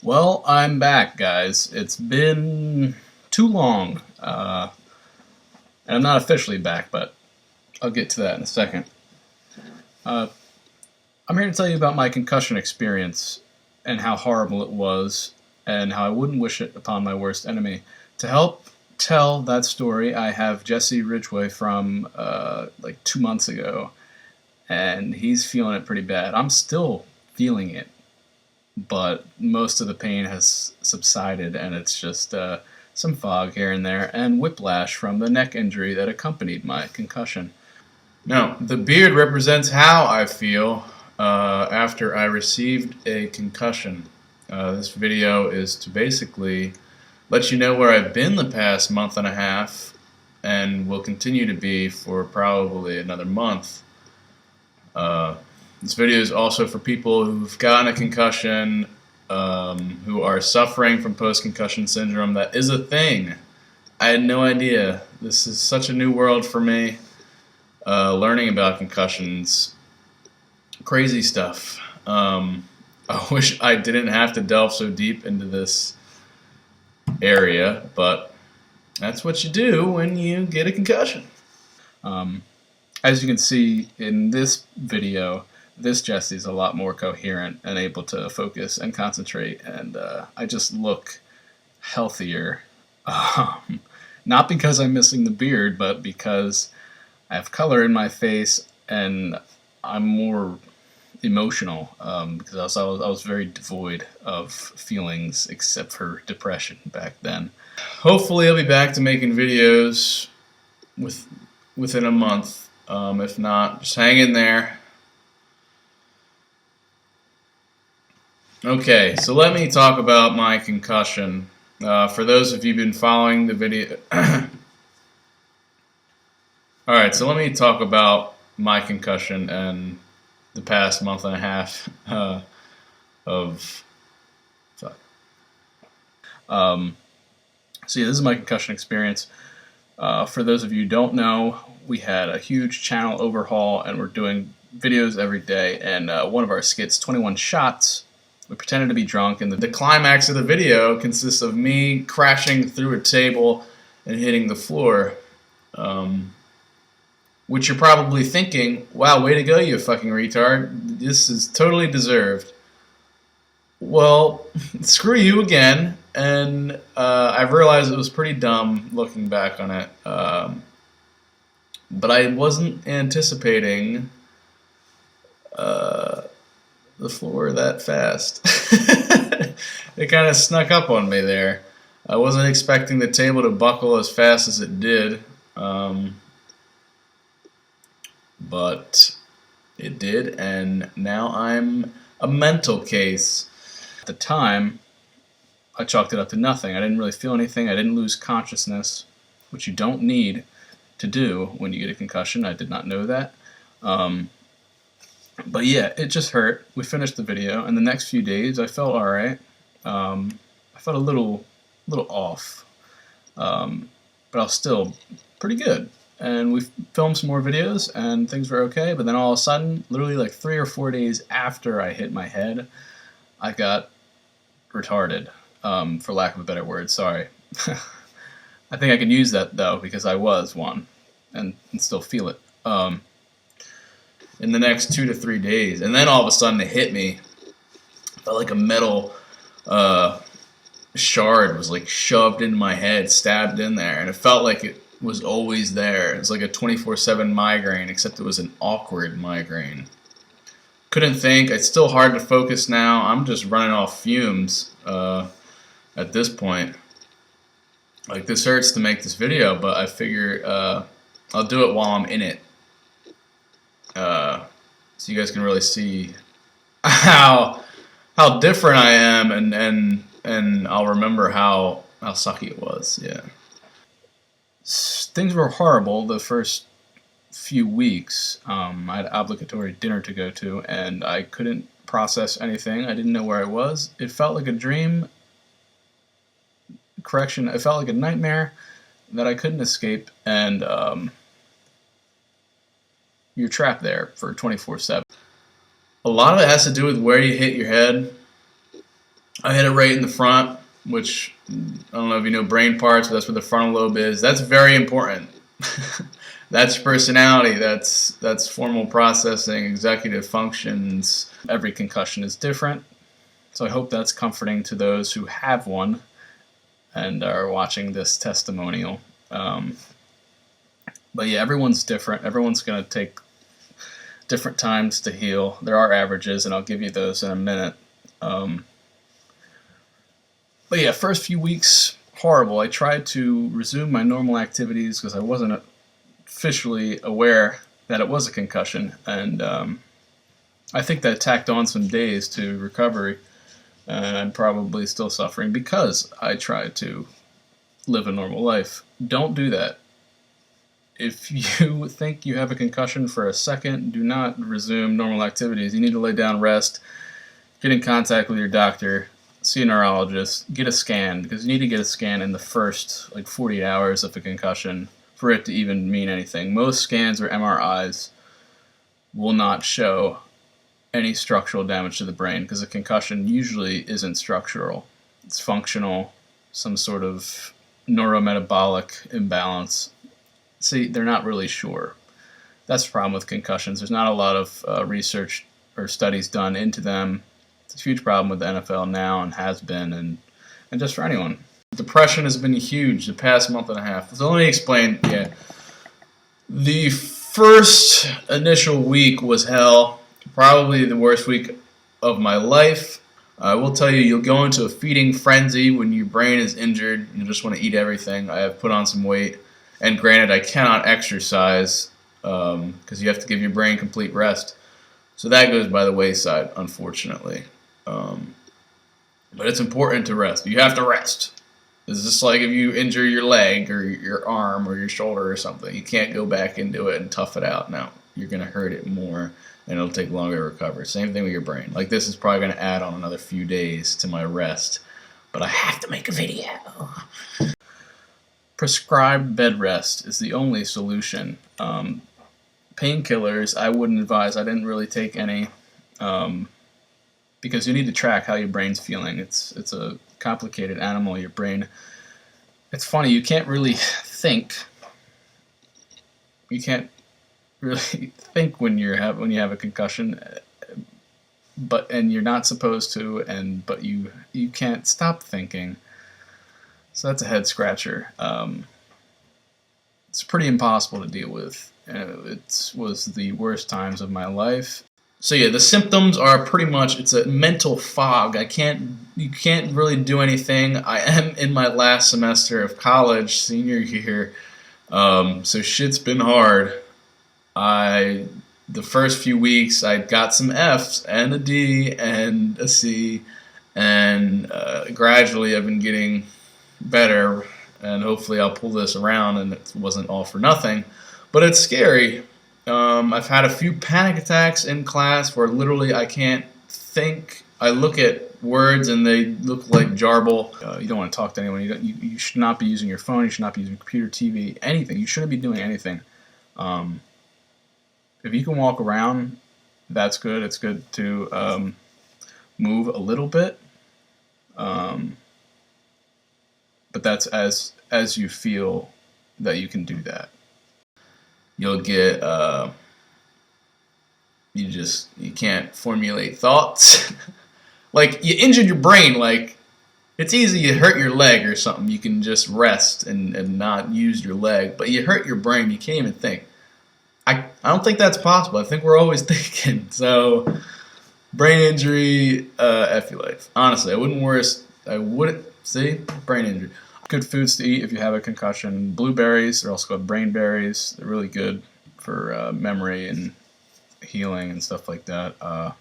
Well, I'm back, guys. It's been too long. And I'm not officially back, but I'll get to that in a second. Uh, I'm here to tell you about my concussion experience and how horrible it was, and how I wouldn't wish it upon my worst enemy. To help tell that story, I have Jesse Ridgway from like 2 months ago, and he's feeling it pretty bad. I'm still feeling it, but most of the pain has subsided, and it's just some fog here and there, and whiplash from the neck injury that accompanied my concussion. Now, the beard represents how I feel after I received a concussion. This video is to basically let you know where I've been the past month and a half, and will continue to be for probably another month. This video is also for people who've gotten a concussion, who are suffering from post-concussion syndrome. That is a thing. I had no idea. This is such a new world for me, learning about concussions. Crazy stuff. I wish I didn't have to delve so deep into this area, but that's what you do when you get a concussion. As you can see in this video, this Jesse's a lot more coherent and able to focus and concentrate, and I just look healthier. Not because I'm missing the beard, but because I have color in my face and I'm more emotional, because I was very devoid of feelings except for depression back then. Hopefully I'll be back to making videos within a month. If not, just hang in there. Okay, so let me talk about my concussion. For those of you who've been following the video... Alright, so let me talk about my concussion and the past month and a half of... Fuck. So yeah, this is my concussion experience. For those of you who don't know, we had a huge channel overhaul, and we're doing videos every day, and one of our skits, 21 Shots, we pretended to be drunk, and the climax of the video consists of me crashing through a table and hitting the floor. Which you're probably thinking, wow, way to go, you fucking retard. This is totally deserved. Well, screw you again, and I've realized it was pretty dumb looking back on it. But I wasn't anticipating the floor that fast. It kind of snuck up on me there. I wasn't expecting the table to buckle as fast as it did, but it did, and now I'm a mental case. At the time, I chalked it up to nothing. I didn't really feel anything. I didn't lose consciousness, which you don't need to do when you get a concussion. I did not know that. But yeah, it just hurt. We finished the video, and the next few days I felt alright. I felt a little off, but I was still pretty good. And we filmed some more videos, and things were okay. But then all of a sudden, literally like 3 or 4 days after I hit my head, I got retarded, for lack of a better word. Sorry. I think I can use that though, because I was one, and still feel it. In the next 2 to 3 days, and then all of a sudden it hit me. I felt like a metal shard was like shoved into my head, stabbed in there, and it felt like it was always there. It was like a 24/7 migraine, except it was an awkward migraine. Couldn't think. It's still hard to focus now. I'm just running off fumes at this point. Like, this hurts to make this video, but I figure I'll do it while I'm in it. So you guys can really see how different I am, and I'll remember how sucky it was. Yeah. Things were horrible the first few weeks. I had obligatory dinner to go to, and I couldn't process anything. I didn't know where I was. It felt like a dream. Correction, it felt like a nightmare that I couldn't escape, and you're trapped there for 24/7. A lot of it has to do with where you hit your head. I hit it right in the front, which I don't know if you know brain parts, but that's where the frontal lobe is. That's very important. That's personality. That's formal processing, executive functions. Every concussion is different. So I hope that's comforting to those who have one and are watching this testimonial. But yeah, everyone's different. Everyone's going to take different times to heal. There are averages, and I'll give you those in a minute. But yeah, first few weeks, horrible. I tried to resume my normal activities because I wasn't officially aware that it was a concussion, and I think that tacked on some days to recovery, and I'm probably still suffering because I tried to live a normal life. Don't do that. If you think you have a concussion for a second, do not resume normal activities. You need to lay down, rest, get in contact with your doctor, see a neurologist, get a scan, because you need to get a scan in the first 48 hours of a concussion for it to even mean anything. Most scans or MRIs will not show any structural damage to the brain because a concussion usually isn't structural. It's functional, some sort of neurometabolic imbalance. See, they're not really sure. That's the problem with concussions. There's not a lot of research or studies done into them. It's a huge problem with the NFL now and has been, and just for anyone. Depression has been huge the past month and a half. So let me explain. Yeah, the first initial week was hell. Probably the worst week of my life. I will tell you, you'll go into a feeding frenzy when your brain is injured. You just want to eat everything. I have put on some weight. And granted, I cannot exercise because you have to give your brain complete rest. So that goes by the wayside, unfortunately. But it's important to rest. You have to rest. It's just like if you injure your leg or your arm or your shoulder or something. You can't go back into it and tough it out. No, you're going to hurt it more, and it'll take longer to recover. Same thing with your brain. Like this is probably going to add on another few days to my rest. But I have to make a video. Prescribed bed rest is the only solution. Painkillers, I wouldn't advise. I didn't really take any because you need to track how your brain's feeling. It's a complicated animal, your brain. It's funny, you can't really think. You can't really think when you have a concussion, and you're not supposed to, but you can't stop thinking. So that's a head scratcher. It's pretty impossible to deal with. It was the worst times of my life. So yeah, the symptoms are pretty much, it's a mental fog. You can't really do anything. I am in my last semester of college, senior year. So shit's been hard. The first few weeks I got some F's and a D and a C, and gradually I've been getting better, and hopefully I'll pull this around and it wasn't all for nothing. But it's scary. I've had a few panic attacks in class where literally I can't think. I look at words and they look like jarble. You don't want to talk to anyone. You should not be using your phone. You should not be using computer, TV, anything. You shouldn't be doing anything. If you can walk around, that's good. It's good to move a little bit. But that's as you feel that you can do that. You'll get you can't formulate thoughts. Like you injured your brain. Like it's easy you hurt your leg or something. You can just rest and not use your leg. But you hurt your brain. You can't even think. I don't think that's possible. I think we're always thinking. So brain injury, F your life. Honestly, I wouldn't see brain injury. Good foods to eat if you have a concussion. Blueberries, they're also called brain berries. They're really good for memory and healing and stuff like that.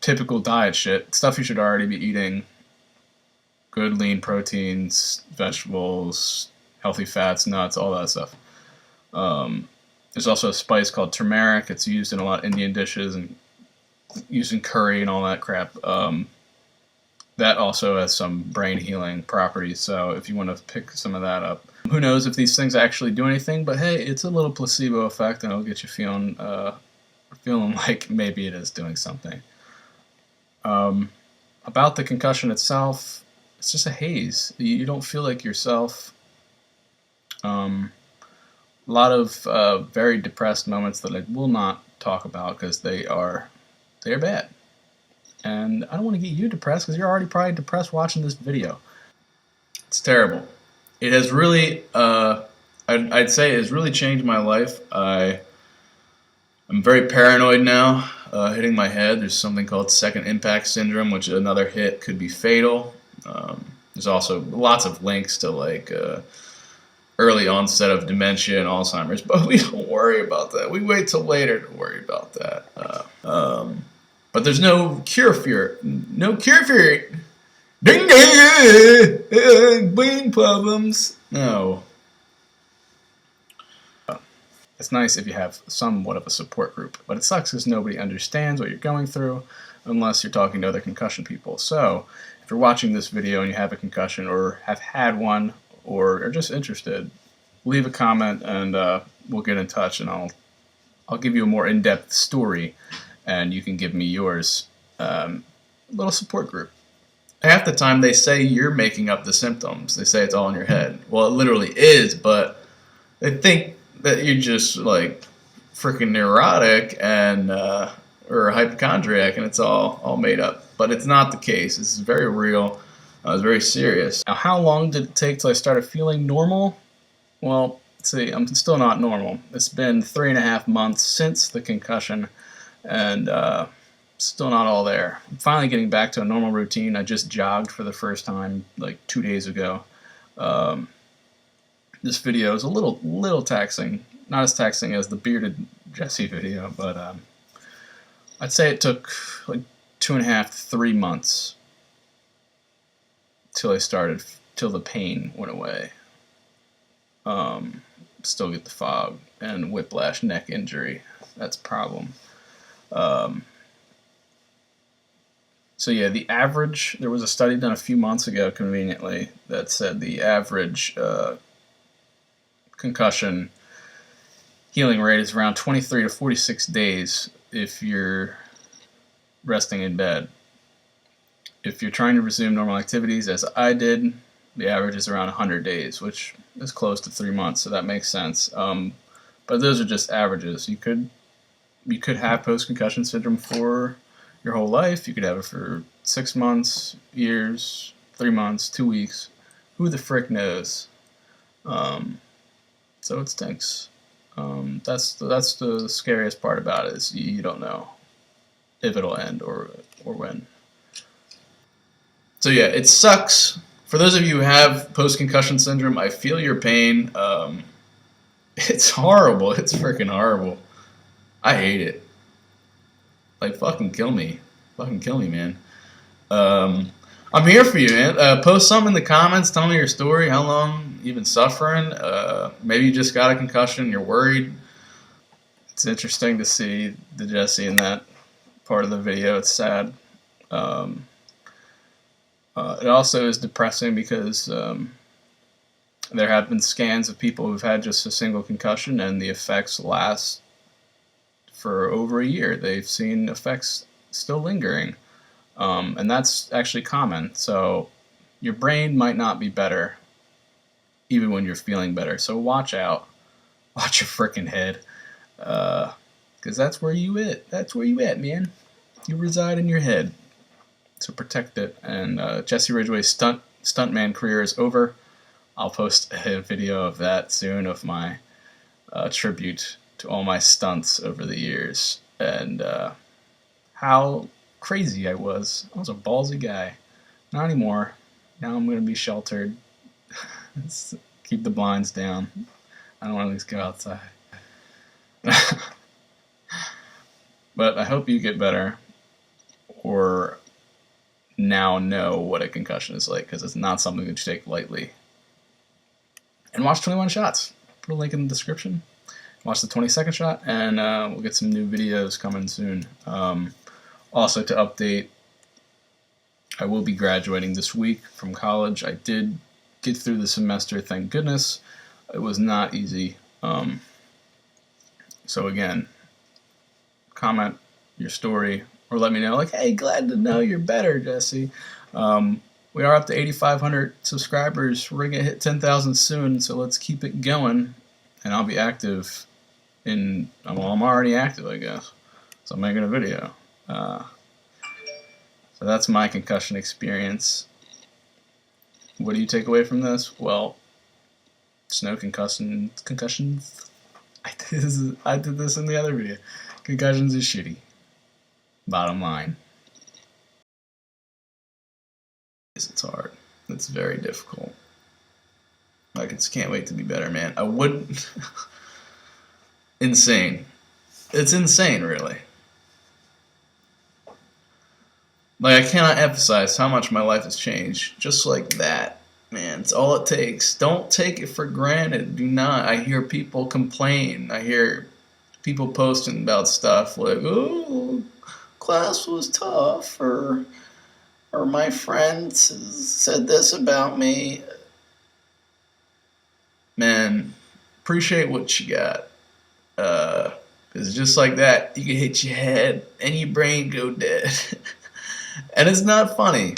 Typical diet shit. Stuff you should already be eating. Good lean proteins, vegetables, healthy fats, nuts, all that stuff. There's also a spice called turmeric. It's used in a lot of Indian dishes and used in curry and all that crap. That also has some brain healing properties, so if you want to pick some of that up. Who knows if these things actually do anything, but hey, it's a little placebo effect and it'll get you feeling like maybe it is doing something. About the concussion itself, it's just a haze. You don't feel like yourself. A lot of very depressed moments that I will not talk about because they're bad. And I don't want to get you depressed because you're already probably depressed watching this video. It's terrible. It has really, I'd say it has really changed my life. I'm very paranoid now, hitting my head. There's something called second impact syndrome, which another hit could be fatal. There's also lots of links to like early onset of dementia and Alzheimer's, but we don't worry about that. We wait till later to worry about that. But there's no cure for it. No cure for it. Ding ding, brain problems. No. It's nice if you have somewhat of a support group, but it sucks because nobody understands what you're going through unless you're talking to other concussion people. So if you're watching this video and you have a concussion or have had one or are just interested, leave a comment and we'll get in touch and I'll give you a more in-depth story and you can give me yours. Little support group. Half the time they say you're making up the symptoms. They say it's all in your head. Well, it literally is, but they think that you're just like freaking neurotic and or a hypochondriac and it's all made up. But it's not the case. This is very real. It's very serious. Now, how long did it take till I started feeling normal? Well, let's see, I'm still not normal. It's been 3.5 months since the concussion and still not all there. I'm finally getting back to a normal routine. I just jogged for the first time like 2 days ago. This video is a little taxing. Not as taxing as the bearded Jesse video, but I'd say it took like 2.5 to 3 months till the pain went away. Still get the fog and whiplash neck injury. That's a problem. So yeah, the average, there was a study done a few months ago, conveniently, that said the average concussion healing rate is around 23 to 46 days if you're resting in bed. If you're trying to resume normal activities, as I did, the average is around 100 days, which is close to 3 months, so that makes sense. But those are just averages. You could have post-concussion syndrome for your whole life. You could have it for 6 months, years, 3 months, 2 weeks. Who the frick knows? So it stinks. That's the scariest part about it, is you don't know if it'll end or when. So yeah, it sucks. For those of you who have post-concussion syndrome, I feel your pain. It's horrible. It's freaking horrible. I hate it. Like, fucking kill me. Fucking kill me, man. I'm here for you, man. Post something in the comments. Tell me your story. How long you've been suffering. Maybe you just got a concussion. You're worried. It's interesting to see the Jesse in that part of the video. It's sad. It also is depressing because there have been scans of people who've had just a single concussion and the effects last for over a year. They've seen effects still lingering. And that's actually common. So your brain might not be better even when you're feeling better. So watch out. Watch your frickin' head. Because that's where you at. That's where you at, man. You reside in your head. So protect it. And Jesse Ridgway's stuntman career is over. I'll post a video of that soon, of my tribute to all my stunts over the years. And how crazy I was. I was a ballsy guy. Not anymore. Now I'm going to be sheltered. Keep the blinds down. I don't want to at least go outside. But I hope you get better, or now know what a concussion is like, because it's not something that you take lightly. And watch 21 Shots. Put a link in the description. Watch the 22nd shot, and we'll get some new videos coming soon. Also, to update, I will be graduating this week from college. I did get through the semester, thank goodness. It was not easy. So again, comment your story, or let me know, like, hey, glad to know you're better, Jesse. We are up to 8,500 subscribers. We're gonna hit 10,000 soon, so let's keep it going. And I'll be active well, I'm already active, I guess. So I'm making a video. So that's my concussion experience. What do you take away from this? Well, it's no concussions. I did this in the other video. Concussions is shitty. Bottom line. It's hard. It's very difficult. I just can't wait to be better, man. I wouldn't. Insane. It's insane, really. Like, I cannot emphasize how much my life has changed. Just like that, man. It's all it takes. Don't take it for granted. Do not. I hear people complain. I hear people posting about stuff like, oh, class was tough, or my friend said this about me. Man, appreciate what you got. Because just like that, you can hit your head and your brain go dead. And it's not funny.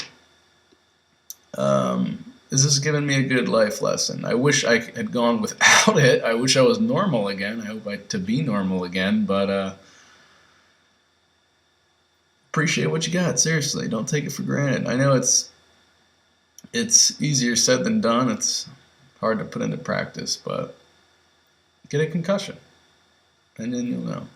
This has given me a good life lesson. I wish I had gone without it. I wish I was normal again. I hope to be normal again, but appreciate what you got. Seriously, don't take it for granted. I know it's easier said than done. It's hard to put into practice, but get a concussion, and then you'll know.